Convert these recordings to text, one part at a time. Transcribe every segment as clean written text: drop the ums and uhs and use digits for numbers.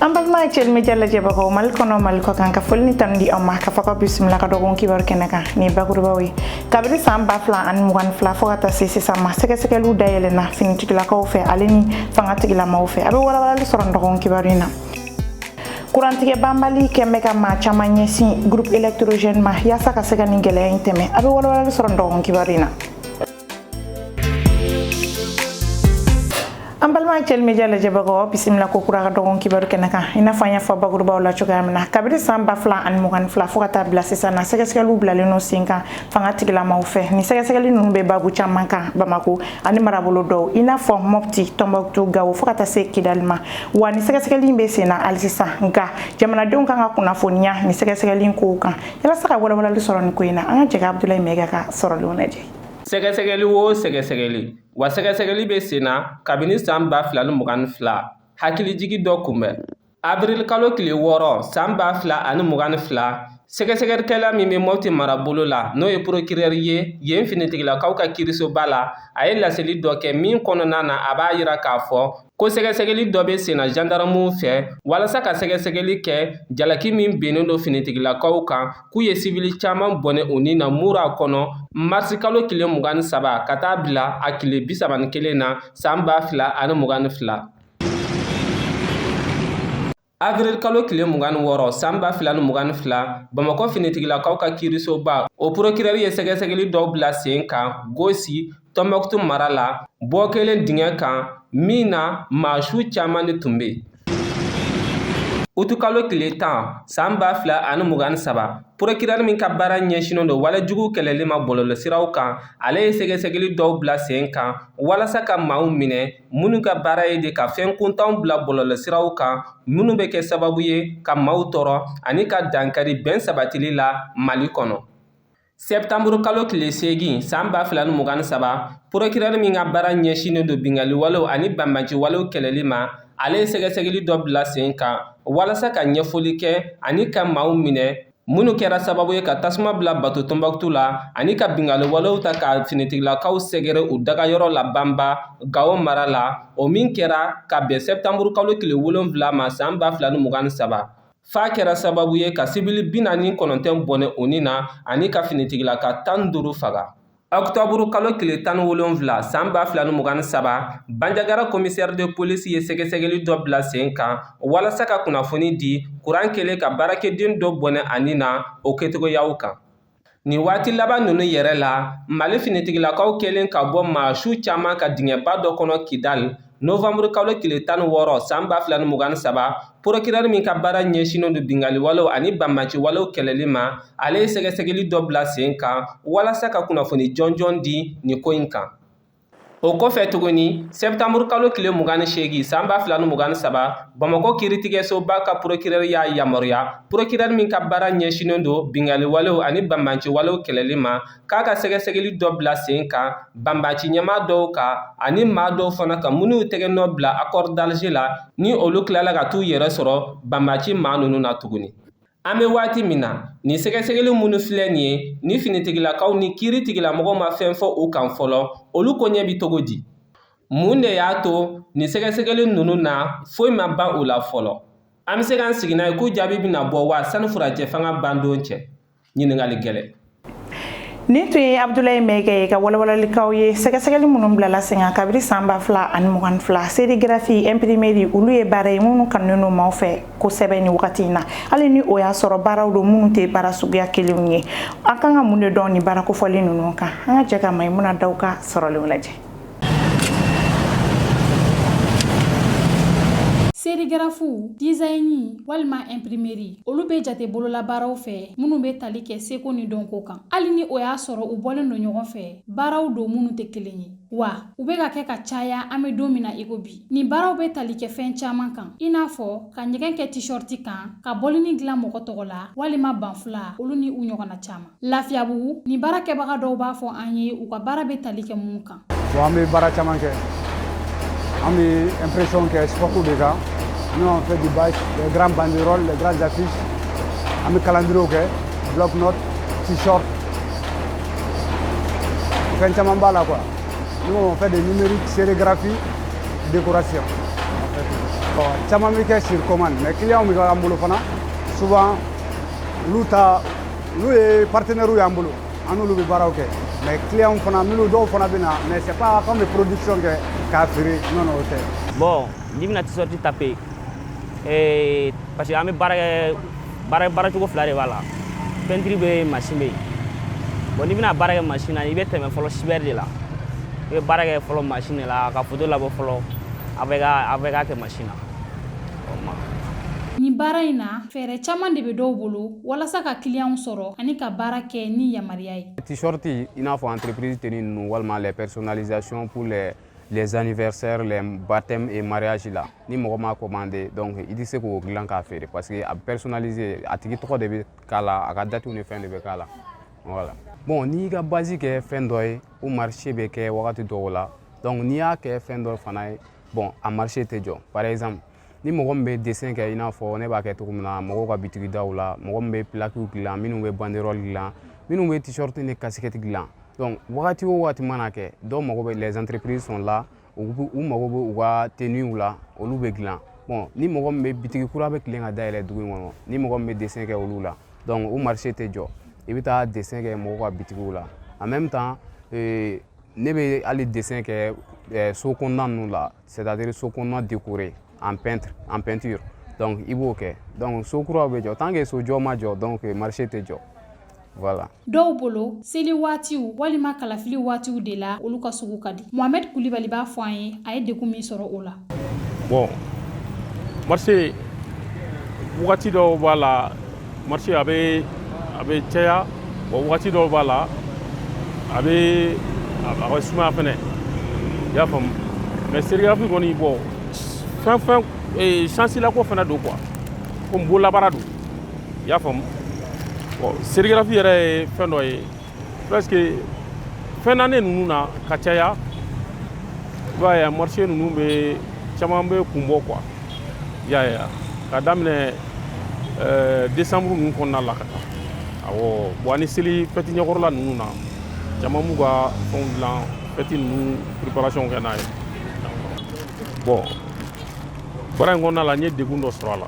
ambal ma cel mi jalla jeba ko mal kono mal ko kan ka folni tan di amma ka faka bismillah ka dogon kibar kenaka ni bakuru bawi kabri samba fla an mugan fla fo kata sisi sama seke seke lu dayele na sin tikila ko fe aleni fanga tikila ma fe abe wala wala soron dogon kibarina kurantige bambali kembe ka ma chamanye si groupe électrogène ma yasa ka sega ningele inteme abe wala wala soron dogon kibarina ambal ma cel mi jalla jeba ko bismillah ko kura dogon kibaru kenaka ina fanya fa baguru bawla chugamna kabiri samba fla an mugan fla fokata blase sana sege sege lu blale no sinka fanga tigila ma fe ni sege sege nu be babu chamanka bamako ani marabolo do ina fo mopti tomboktu gawo fokata se kidalma wani sege sege limbe sena alisisa nga jamana don kan kuna fonya ni sege sege lin ko kan yala saka wala wala soron ko ina anga jega abdoulaye mega ka sorolo naje sɛgɛsɛgɛli wo sɛgɛsɛgɛli wa sɛgɛsɛgɛli bɛ senna kabini san 2022 hakilijigi dɔ kunbɛn avril kalo tile 6 san 2022 sɛgɛsɛgɛlikɛla min bɛ mɔti marabolo la n'o ye procureur ye yen finitigilakaw ka kiirisoba la a ye laseli dɔ kɛ min kɔnɔna na a b'a yira k'a fɔ ko sɛgɛsɛgɛli dɔ bɛ senna gendarmew fɛ walasa ka sɛgɛsɛgɛli kɛ jalaki min bennen do finitigilakaw kan k'u ye civil caman bɔnɛ o ni na mura kɔnɔ marisi kalo tile 23 ka taa bila a tile 31 na san 2022 avril kalo tile 26 san 2022 Bamakɔ finitigilakaw ka kiirisoba o procureur ye sɛgɛsɛgɛli dɔw bila sen kan Gosi Tɔnbɔkutu mara la bɔ kelen dingɛ kan min na maasu caman de tun bɛ utu kalo tile 10 san 2023 procureur min ka baara ɲɛsinnen do walejugu kɛlɛli ma bɔlɔlɔsiraw kan ale ye sɛgɛsɛgɛli dɔw bila sen kan walasa ka maaw minɛ minnu ka baara ye de ka fɛn kuntanw bila bɔlɔlɔsiraw kan minnu bɛ kɛ sababu ye ka maaw tɔɔrɔ ani ka dankari bɛn sabatili la Mali kɔnɔ septembre kalo tile 8 san 2023 procureur min ka baara ɲɛsinnen do bingali walew ani banbanci walew kɛlɛli ma ale ye sɛgɛsɛgɛli dɔ bila sen kan walasa ka ɲɛfɔli kɛ ani ka maaw minɛ minnu kɛra sababu ye ka tasuma bila bato Tɔnbɔkutu la ani ka bingali walew ta ka finitigilakaw sɛgɛrɛ u dagayɔrɔ la Banba Gawo mara la o min kɛra ka bɛn septembre kalo tile 7 ma san 2023 f'a kɛra sababu ye ka sibili 49 bɔnɛ o ni na ani ka finitigilaka 15 faga octobre kalo tile 17 san 2023 Bandiagara commissaire de police ye sɛgɛsɛgɛli dɔ bila sen kan walasa ka kunnafoni di kuran kɛlen ka baarakɛden dɔ bɔnɛ ani na o kɛcogoyaw kan ni waati laban ninnu yɛrɛ la Mali finitigilakaw kɛlen ka bɔ maasu caman ka dingɛba dɔ kɔnɔ Kidal novembre kalo tile 16 san 2023 procureur min ka baara ɲɛsinnen do bingali walew ani banbanci walew kɛlɛli ma ale ye sɛgɛsɛgɛli dɔ bila sen kan walasa ka kunnafoni jɔnjɔn di ni ko in kan o kɔfɛ tuguni septembre kalo tile 28 san 2023 Bamakɔ kiiritigɛsoba ka procureur y'a yamaruya procureur min ka baara ɲɛsinnen do bingali walew ani banbanci walew kɛlɛli ma k'a ka sɛgɛsɛgɛli dɔ bila sen kan banbanci ɲɛmaa dɔw kan ani maa dɔw fana ka minnu tɛgɛ nɔ bila accord d'Alger la ni olu tilala ka t'u yɛrɛ sɔrɔ banbanci maa ninnu na tuguni an bɛ waati min na ni sɛgɛsɛgɛli minnu filɛ nin ye ni finitigilakaw ni kiiritigilamɔgɔw ma fɛn fɔ u kan fɔlɔ olu ko ɲɛ bi cogo di mun de y'a to ni sɛgɛsɛgɛli ninnu na foyi ma ban u la fɔlɔ an bɛ se k'an sigi n'a ye k'u jaabi bɛna bɔ wa sani furacɛ fanga bandon cɛ ɲininkali gɛlɛn ni tun ye abdoulaye mege ka walawalalikaw ye sɛgɛsɛgɛli minnu bilala senga kabiri san 2022 serigraphie imprimerie olu ye baara ye minnu kanunen do maaw fɛ kosɛbɛ ni wagati in na hali ni o y'a sɔrɔ baaraw do minnu tɛ baara suguya kelenw ye an kan ka mun de dɔn ni baara kofɔli ninnu kan an ka jɛ ka Maimuna Daw ka sɔrɔlenw lajɛ serigrafu, design walima imprimerie olu be jate bolola baaraw fɛ minnu be tali kɛ seko ni dɔnko kan hali ni o y'a sɔrɔ u bɔlen do ɲɔgɔn fɛ baaraw do minnu tɛ kelen ye wa u be ka kɛ ka caya an be don min na i ko bi ni baaraw be tali kɛ fɛn caman kan i n'a fɔ ka ɲɛgɛn kɛ t-shirt kan ka bɔlini dilan mɔgɔ tɔgɔ la walima banfula olu ni u ɲɔgɔnna caman Lafiyabugu ni baara kɛbaga dɔw b'a fɔ an ye u ka baara be tali kɛ mun kan an be baara caman kɛ an be impression kɛ sportu de kan nous on fait du badge, des grands banderoles, des grandes affiches, on calendrier, bloc-notes, t-shirt. On fait un chamamba là quoi. Nous on fait des numériques, sérigraphie, décoration. caman bɛ kɛ sur commande mais client bɛ k'an bolo fana souvent nous ye partenaires y'an bolo an n'olu bɛ baaraw kɛ mais client fana minnu dɔw fana bɛ na mais c'est pas comme production kɛ k'a feere non o tɛ. Bon n'i bɛna t-shirt taper parce que an bɛ baara cogo fila de b'a la peinture bɛ machine bɛ yen bon n'i bɛna baara kɛ machine na i bɛ tɛmɛ fɔlɔ cyber de la i bɛ baara kɛ fɔlɔ machine de la ka photo labɔ fɔlɔ a bɛ k'a kɛ machine na. Ni baara in na fɛɛrɛ caman de bɛ dɔw bolo walasa ka client sɔrɔ ani ka baara kɛ ni yamaruya ye. T-shirt i n'a fɔ entreprise tenue ninnu walima les personnalisations pour les anniversaires, les baptêmes et mariages là ni mɔgɔ m'a commandé donc i tɛ se k'o dilan k'a feere parce que a personnalisé a tigi tɔgɔ de bɛ k'a la a ka date ni fɛn de bɛ k'a la voilà. Bon n'i ka base kɛ fɛn dɔ ye o marché bɛ kɛ wagati dɔw la donc n'i y'a kɛ fɛn dɔ fana ye bon a marché tɛ jɔ par exemple ni mɔgɔ min bɛ dessin kɛ i n'a fɔ ne b'a kɛ cogo min na mɔgɔw ka bitigi daw la mɔgɔ min bɛ plaques dilan minnu bɛ banderole dilan minnu bɛ t-shirt ni casquette dilan donc wagati o wagati mana kɛ dɔw mago bɛ les entreprises sont là u mago bɛ u ka tenues la olu bɛ dilan bon ni mɔgɔ min bɛ bitigi kura bɛ tilen ka dayɛlɛ dugu in kɔnɔ ni mɔgɔ min bɛ dessin kɛ olu la donc o marché tɛ jɔ i bɛ taa dessin kɛ mɔgɔw ka bitigiw la en même temps ne bɛ hali dessin kɛ so kɔnɔna ninnu la c'est-à-dire so kɔnɔna décoré en peinture donc i b'o kɛ donc so kuraw bɛ jɔ tant que so jɔ ma jɔ donc marché tɛ jɔ voilà. Dɔw bolo seli waatiw walima kalafili waatiw de la olu ka sugu ka di. Mohamed Kulibali b'a fɔ an ye a ye degun min sɔrɔ o la. Bon marché wagati dɔw b'a la marché a bɛ caya bon wagati dɔw b'a la a bɛ sumaya fɛnɛ i y'a faamu mais serigraphe kɔni bon fɛn chance la ko fana don quoi comme bololabaara don i y'a faamu bon serigraphe yɛrɛ ye fɛn dɔ ye presque fɛn naani ninnu na ka caya i b'a ye marché ninnu bɛ caman bɛ kun bɔ quoi i y'a ye ka daminɛ décembre ninnu kɔnɔna la ka taa awɔ bon ani seli fɛti ɲɛkɔrɔla ninnu na caman b'u ka fɛnw dilan fɛti ninnu préparation kɛ n'a ye bon baara in kɔnɔna la n ye degun dɔ sɔrɔ a la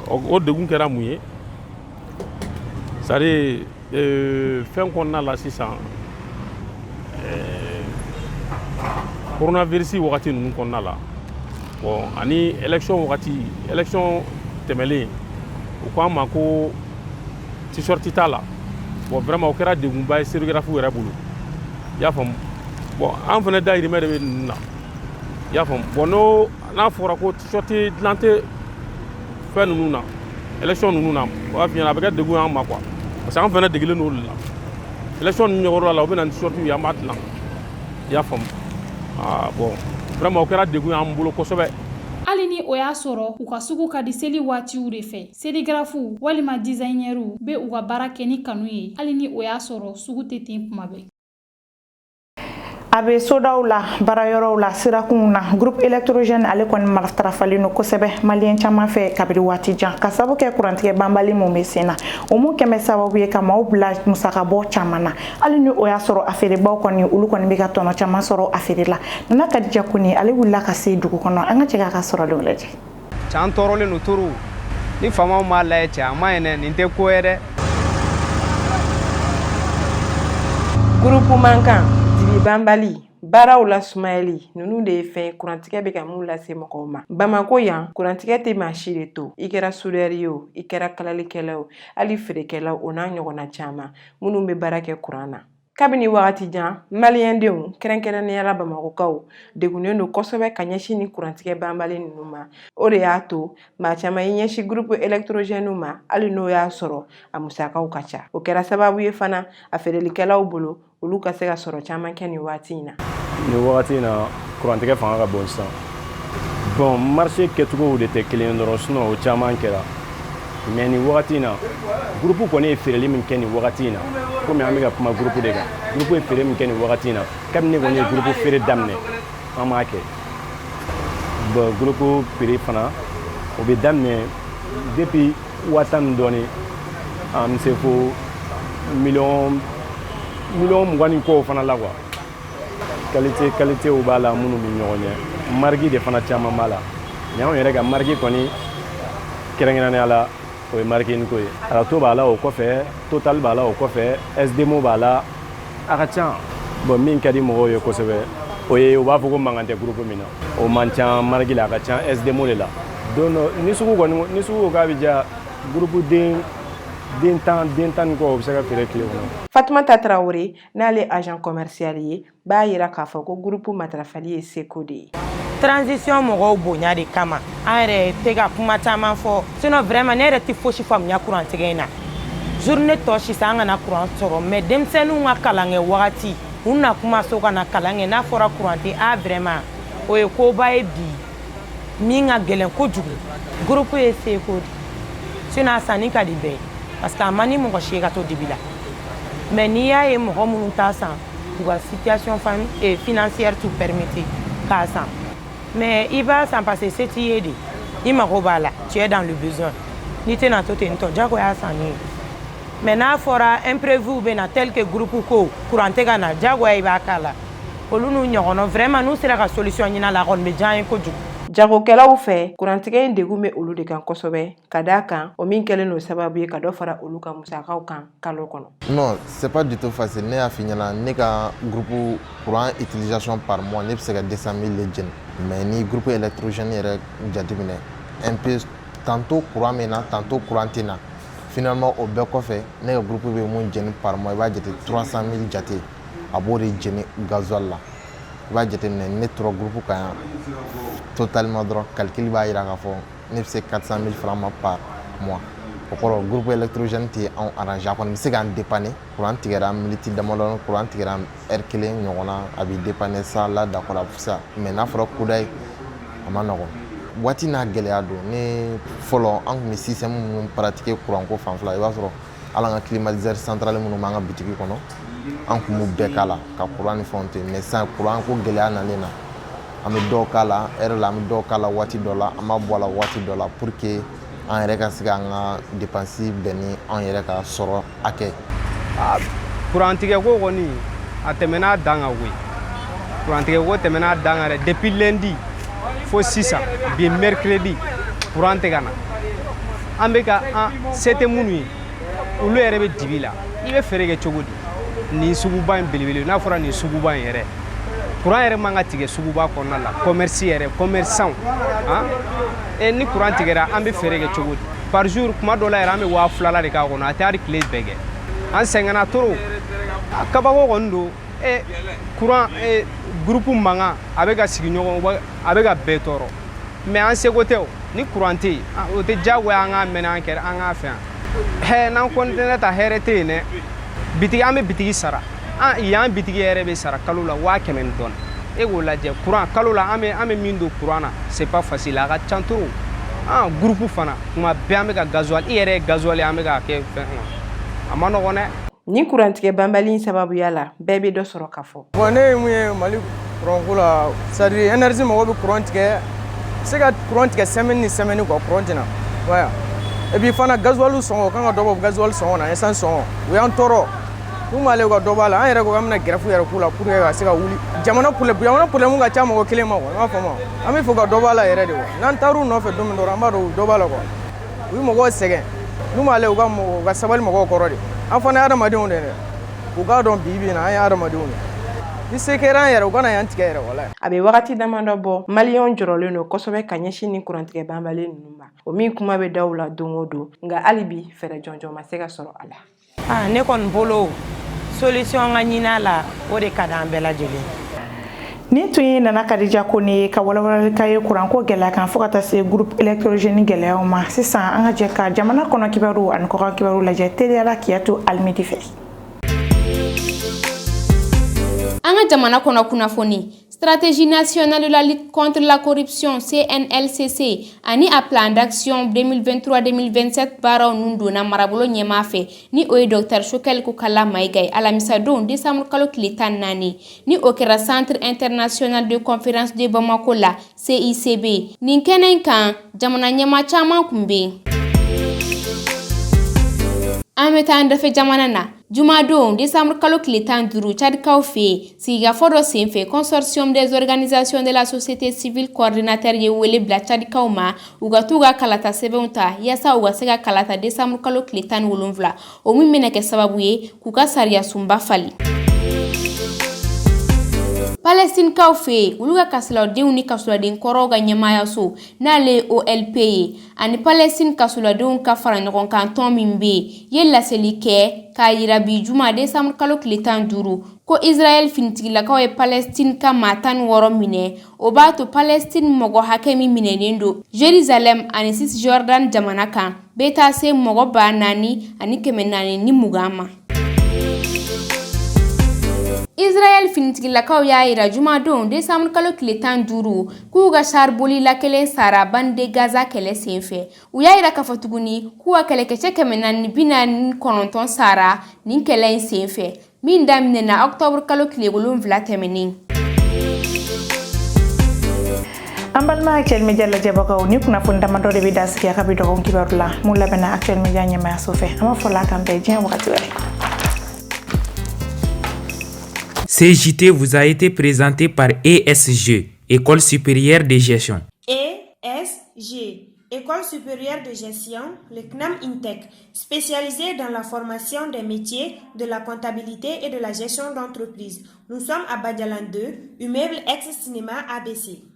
o degun kɛra mun ye c'est-à-dire fɛn kɔnɔna la sisan coronavirus wagati ninnu kɔnɔna la bon ani élection tɛmɛlen u ko an ma ko t-shirt t'a la bon vraiment o kɛra degunba ye serigraphe yɛrɛ bolo i y'a faamu bon an fana dayirimɛ de bɛ ninnu na i y'a faamu bon n'a fɔra ko t-shirt dilan tɛ fɛn ninnu na élection ninnu na o b'a f'i ɲɛna a bɛ kɛ degun y'an ma quoi parce que an fana degelen n'olu la élection ninnu ɲɛkɔrɔla la u bɛ na ni t-shirt ye an b'a dilan i y'a faamu bon vraiment o kɛra degun y'an bolo kosɛbɛ. Hali ni o y'a sɔrɔ u ka sugu ka di seli waatiw de fɛ serigraphew walima designerw bɛ u ka baara kɛ ni kanu ye hali ni o y'a sɔrɔ sugu tɛ ten kuma bɛɛ. A bɛ sodaw la baarayɔrɔw la sirakunw na groupe électrogène ale kɔni matarafalen no kosɛbɛ maliyɛn caman fɛ kabiri waati jan ka sababu kɛ kurantigɛ banbali mun bɛ sen na o mun kɛmɛ sababu ye ka maaw bila musakabɔ caman na hali ni o y'a sɔrɔ a feerebaw kɔni olu kɔni bɛ ka tɔnɔ caman sɔrɔ a feere la Nana Kadija Kone ale wulila ka se dugu kɔnɔ an ka cɛ k'a ka sɔrɔlenw lajɛ. Can tɔɔrɔlen no toro ni faamaw m'a lajɛ cɛ a ma ɲi dɛ nin tɛ ko ye dɛ. Groupe mankan dibi banbali baaraw la sumayali ninnu de ye fɛn kurantigɛ bɛ ka mun lase mɔgɔw ma Bamako yan kurantigɛ tɛ maa si de to i kɛra soudeur ye o i kɛra kalalikɛla o hali feerekɛla o n'a ɲɔgɔnna caman minnu bɛ baara kɛ kuran na kabini wagati jan maliyɛndenw kɛrɛnkɛrɛnnenya Bamakokaw degunnen don kosɛbɛ ka ɲɛsin ni kurantigɛ banbali ninnu ma o de y'a to maa caman ye ɲɛsin groupe électrogène ma hali n'o y'a sɔrɔ a musakaw ka ca o kɛra sababu ye fana a feerelikɛlaw bolo olu ka se ka sɔrɔ caman kɛ nin waati in na. Ni waati in na kurantigɛ fanga ka bon sisan bon marché kɛcogow de tɛ kelen ye dɔrɔn sinon o caman kɛra mais ni waati in na groupe kɔni ye feereli min kɛ nin waati in na komi an bɛ ka kuma groupe de kan groupe ye feere min kɛ nin waati in na kabini ne kɔni ye groupe feere daminɛ an b'a kɛ bon groupe feere fana o bɛ daminɛ depuis waati min dɔɔni an bɛ se fo miliyɔn 20 kɔ fana la quoi qualité b'a la minnu bɛ ɲɔgɔn ɲɛ marque de fana caman b'a la mais anw yɛrɛ ka marque kɔni kɛrɛnkɛrɛnnenya la o ye marquing ko ye arato b'a la o kɔfɛ total b'a la o kɔfɛ SDMO b'a la a ka ca bon min ka di mɔgɔw ye kosɛbɛ o ye u b'a fɔ ko mankan tɛ groupe min na o man ca marque la a ka ca SDMO de la don dɔ ni sugu ko k'a bɛ diya groupe den tan ni kɔ o bɛ se ka feere tile kɔnɔ. Fatumata Traoré n'ale agent commercial ye b'a yira k'a fɔ ko groupe matarafali ye seko de ye. Transition mɔgɔw bonya de kama an yɛrɛ tɛ ka kuma caman fɔ sinon vraiment ne yɛrɛ tɛ fosi faamuya courant tigɛ in na journée tɔ sisan an kana courant sɔrɔ mais denmisɛnninw ka kalan kɛ wagati u na kuma so ka na kalan kɛ n'a fɔra courant tɛ a vraiment o ye koba ye bi min ka gɛlɛn kojugu groupe ye seko de sinon a sanni ka di bɛɛ ye parce que a man di mɔgɔ si ye ka to dibi la mais n'i y'a ye mɔgɔ minnu t'a san u ka situation financière t'u permettre k'a san. Mais il va s'en passer cette idée. Il m'a dit, tu es dans le besoin. Ni te na to te nto jago ya sani. Maintenant fora imprévu bena tel que groupe ko courante kana jago ya ibakala. Olu nu nyono vraiment nous sera ka solution nyina la ron be jan ko ju. Jago kɛlaw fɛ kurantigɛ in degun bɛ olu de kan kosɛbɛ ka d'a kan o min kɛlen no sababu ye ka dɔ fara olu ka musakaw kan kalo kɔnɔ. Non, c'est pas du tout facile. Ne a fini na ne ka groupe courant utilisation par mois ne bɛ se ka 200 000 le jeni. Mais ni groupe électrogène yɛrɛ jateminɛ un peu tantôt courant bɛ na tantôt courant tɛ na. Finalement o bɛɛ kɔfɛ ne ka groupe bɛ mun jeni par mois i b'a jate 300 000 jate a b'o de jeni gasoil la. I b'a jateminɛ ne tora groupe kan yan totalement dɔrɔn calcul b'a jira k'a fɔ ne bɛ se 400 000 francs ma par mois. O kɔrɔ groupe électrogène tɛ anw arranger a kɔni bɛ se k'an dépanner courant tigɛra minute damadɔni courant tigɛra heure kelen ɲɔgɔn na a bɛ dépanner ça là d'accord a bɛ se mais n'a fɔra kuda ye a ma nɔgɔn. Waati n'a gɛlɛya don ne fɔlɔ an tun bɛ système minnu pratiquer courant ko fanfɛla i b'a sɔrɔ hali an ka climatiseur central minnu b'an ka bitigi kɔnɔ an tun b'u bɛɛ k'a la ka courant ni fɛnw to yen mais sisan courant ko gɛlɛya nalen na an bɛ dɔw k'a la heure la an bɛ dɔw k'a la waati dɔ la an b'a bɔ a la waati dɔ la pour que an yɛrɛ ka se k'an ka dépense bɛn ni an yɛrɛ ka sɔrɔ hakɛ. Courant tigɛ ko kɔni a tɛmɛna dan kan koyi courant tigɛ ko tɛmɛna dan kan dɛ depuis lundi fo sisan bi mercredi courant tɛ ka na an bɛ ka se tɛ minnu ye olu yɛrɛ bɛ dibi la i bɛ feere kɛ cogo di nin suguba in belebele n'a fɔra nin suguba in yɛrɛ courant yɛrɛ man ka tigɛ suguba kɔnɔna la commerce yɛrɛ commerçant ni courant tigɛra an bɛ feere kɛ cogo di par jour kuma dɔ la yɛrɛ an bɛ 2000 de k'a kɔnɔ a tɛ hali tile bɛɛ kɛ an sɛgɛnna trop kabako kɔni don courant groupe mankan a bɛ ka sigi ɲɔgɔn a bɛ ka bɛɛ tɔɔrɔ mais an seko tɛ o ni courant tɛ yen o tɛ diyagoya an k'a mɛn an k'a fɛn n'an continuer ta hɛrɛ tɛ yen dɛ bitigi an bɛ bitigi sara yan bitigi yɛrɛ bɛ sara kalo la 100 ni dɔɔni e k'o lajɛ courant kalo la an bɛ min don courant na c'est pas facile a ka ca trop groupe fana tuma bɛɛ an bɛ ka gasoil i yɛrɛ ye gasoil an bɛ ka kɛ fɛn a ma nɔgɔn dɛ. Ni kurantigɛ banbali sababuya la bɛɛ bɛ dɔ sɔrɔ ka fɔ. Bon ne ye mun ye Mali courant ko la c'est à dire énergie mɔgɔw bɛ courant tigɛ se ka courant tigɛ semaine ni semaine quoi courant tɛ na ouais et puis fana gasoil sɔngɔ kan ka dɔ bɔ gasoil sɔngɔ na essence sɔngɔ u y'an tɔɔrɔ n'u m'ale ka dɔ b'a la an yɛrɛ ko k'an bɛna grève yɛrɛ k'u la pour que ka se ka wuli jamana problème ka ca mɔgɔ kelen ma quoi i m'a faamu an bɛ fɛ ka dɔ b'a la yɛrɛ de quoi n'an taar'u nɔfɛ don min dɔrɔn an b'a dɔn dɔ b'a la quoi u ye mɔgɔw sɛgɛn n'u m'ale u ka sabali mɔgɔw kɔrɔ de an fana ye adamadenw de dɛ u k'a dɔn bi bi in na an ye adamadenw de ni se kɛra an yɛrɛ u kana y'an tigɛ yɛrɛ wala. A bɛ wagati damadɔ bɔ maliyɛnw jɔrɔlen don kosɛbɛ ka ɲɛsin ni kurantigɛ banbali ninnu ma o min kuma bɛ daw la don o don nka hali bi fɛɛrɛ jɔnjɔn ma se ka sɔrɔ a la. Ne kɔni bolo solution ka ɲini a la o de ka di an bɛɛ lajɛlen. Ni tun ye Nana Kadija Kone ye ka walawalali ka ye kuranko gɛlɛya kan fo ka taa se groupe électrogène gɛlɛyaw ma sisan an ka jɛ ka jamana kɔnɔ kibaru ani kɔkan kibaru lajɛ teliyala k'i to alimedi fɛ. An ka jamana kɔnɔ kunnafoni stratégie nationale de la lutte contre la corruption CNLCC ani a plan d'action 2023-2027 baaraw nun donna marabolo ɲɛmaa fɛ ni o ye Dr Choquel Kokala Mayiga ye alamisa don décembre kalo tile 14 ni o kɛra Centre international de conférence de Bamako la CICB nin kɛnɛ in kan jamana ɲɛmaa caman kun bɛ yen. An bɛ taa an dafɛ jamana na Jumadon décembre kalo tile 15 Tchadikaw fe sigikafɔ dɔ senfɛ consortium des organisations de la société civile coordinateur ye wele bila Tchadikaw ma u ka t'u ka kalata sɛbɛnw ta yaasa u ka se ka kalata décembre kalo tile 17 o min bɛna kɛ sababu ye k'u ka sariya sunba fali. Palestine kaw fe ulu ka kasuladenw ni kasuladen kɔrɔw ka ɲɛmayaso n'ale OLP ye ani Palestine kasuladenw ka fara ɲɔgɔn kan tɔn min be ye laseli kɛ k'a yira bi juma décembre kalo tile 15 ko Israel finitigilakaw ye Palestine ka maa 16 minɛ o b'a to Palestine mɔgɔ hakɛ min minɛnen do Jérusalem ani Cisjordan jamana kan bɛ taa se mɔgɔ 4,420 ni mugan ma. Israel finitigilakaw y'a yira jumadon décembre kalo tile 15 k'u ka charboli la kelen sara bande Gaza kɛlɛ senfɛ u y'a yira k'a fɔ tuguni k'u ka kɛlɛkɛcɛ 449 sara nin kɛlɛ in senfɛ min daminɛna octobre kalo tile 7 tɛmɛnen. An balima Actuel Media lajɛbagaw ni kunnafoni damadɔ de bɛ da sigi a ka bi dɔgɔkun kibaru la mun labɛnna Actuel Media ɲɛmaayaso fɛ an b'a fɔ la kan bɛɛ diɲɛ wagati wɛrɛ. CJT vous a été présenté par ESG, École supérieure de gestion. ESG, École supérieure de gestion, le CNAM INTEC, spécialisé dans la formation des métiers de la comptabilité et de la gestion d'entreprise. Nous sommes à Badialan 2, immeuble ex-cinéma ABC.